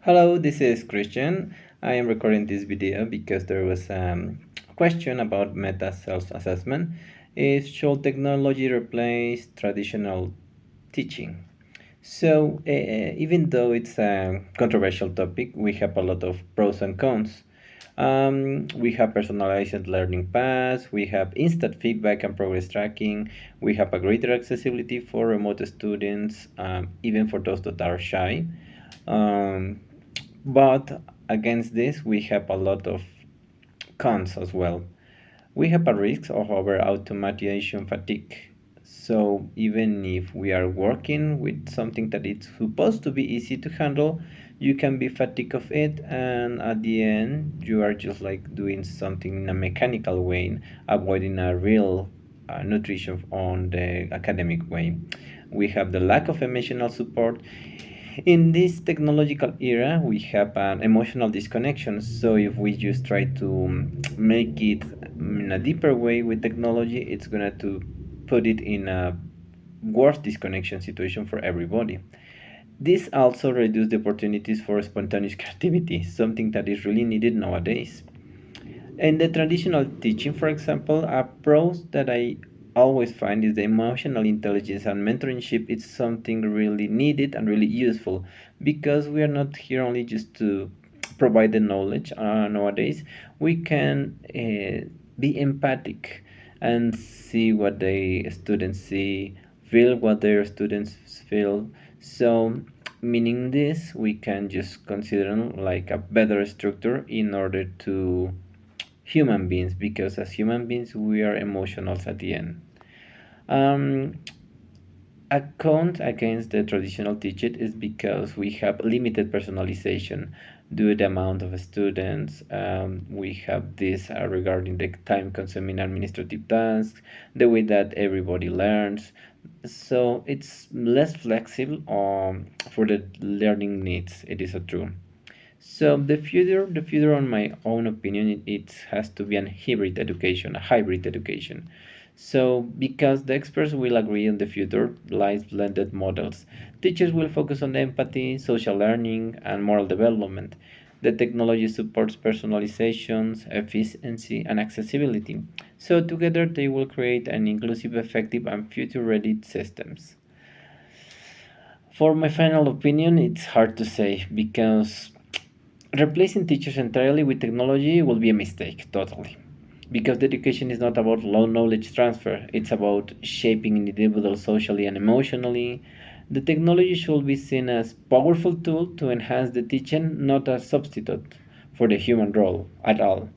Hello, this is Christian. I am recording this video because there was a question about meta self-assessment. Is should technology replace traditional teaching? Even though it's a controversial topic, we have a lot of pros and cons. We have personalized learning paths, we have instant feedback and progress tracking, we have a greater accessibility for remote students, even for those that are shy. Um, but against this, we have a lot of cons as well. We have a risk of over automation fatigue. So even if we are working with something that it's supposed to be easy to handle, you can be fatigued of it, and at the end, you are just like doing something in a mechanical way, avoiding a real nutrition on the academic way. We have the lack of emotional support. In this technological era, we have an emotional disconnection. So if we just try to make it in a deeper way with technology, it's gonna to put it in a worse disconnection situation for everybody. This also reduces the opportunities for spontaneous creativity, something that is really needed nowadays. In the traditional teaching, for example, a pros that I always find is the emotional intelligence and mentorship is something really needed and really useful because we are not here only just to provide the knowledge nowadays. We can be empathic and see what the students see, feel what their students feel. So, meaning this, we can just consider like a better structure in order to human beings because as human beings we are emotional at the end. Um, a count against the traditional teaching is because we have limited personalization due to the amount of students. We have this regarding the time consuming administrative tasks, the way that everybody learns. So it's less flexible for the learning needs. It is a true. So the future, on my own opinion, it has to be an hybrid education, a hybrid education. So because the experts will agree on the future lies blended models, teachers will focus on empathy, social learning, and moral development. The technology supports personalizations, efficiency, and accessibility. So together they will create an inclusive, effective, and future-ready systems. For my final opinion, it's hard to say because replacing teachers entirely with technology will be a mistake, totally. Because the education is not about low knowledge transfer, it's about shaping individuals socially and emotionally. The technology should be seen as powerful tool to enhance the teaching, not a substitute for the human role at all.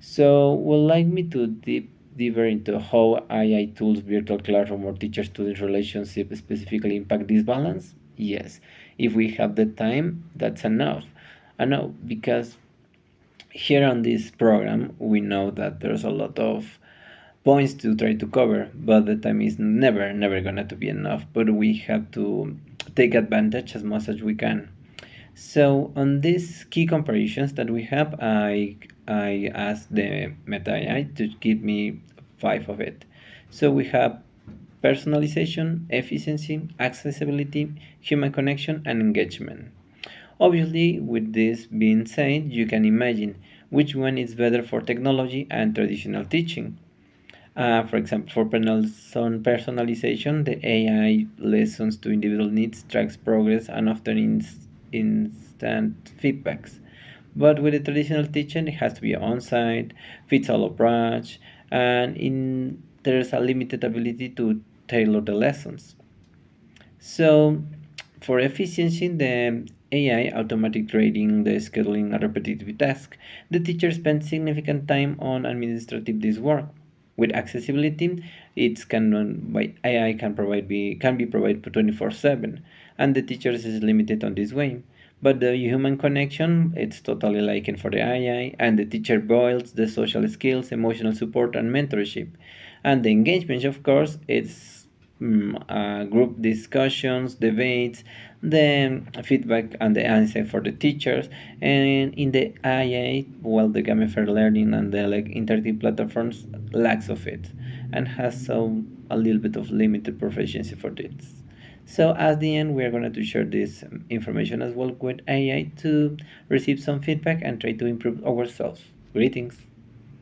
So, would like me to deep deeper into how AI tools, virtual classroom, or teacher-student relationship specifically impact this balance? Yes, if we have the time, that's enough. I know because here on this program we know that there's a lot of points to try to cover, but the time is never gonna to be enough. But we have to take advantage as much as we can. So on these key comparisons that we have, I asked the Meta AI to give me five of it. So we have personalization, efficiency, accessibility, human connection, and engagement. Obviously, with this being said, you can imagine which one is better for technology and traditional teaching. For example, for personalization, the AI listens to individual needs, tracks progress, and often instant feedbacks. But with the traditional teaching, it has to be on-site, fits-all approach, and there's a limited ability to tailor the lessons. So, for efficiency, the AI automatic grading, the scheduling, and repetitive tasks, the teacher spends significant time on administrative this work. With accessibility, it's can by AI can be provided 24/7, and the teachers is limited on this way. But the human connection, it's totally likened for the AI, and the teacher builds the social skills, emotional support, and mentorship. And the engagement, of course, it's group discussions, debates, the feedback and the answer for the teachers. And in the IA, well, the gamified learning and the like interactive platforms lacks of it and has a little bit of limited proficiency for this. So at the end, we are going to share this information as well with AI to receive some feedback and try to improve ourselves. Greetings.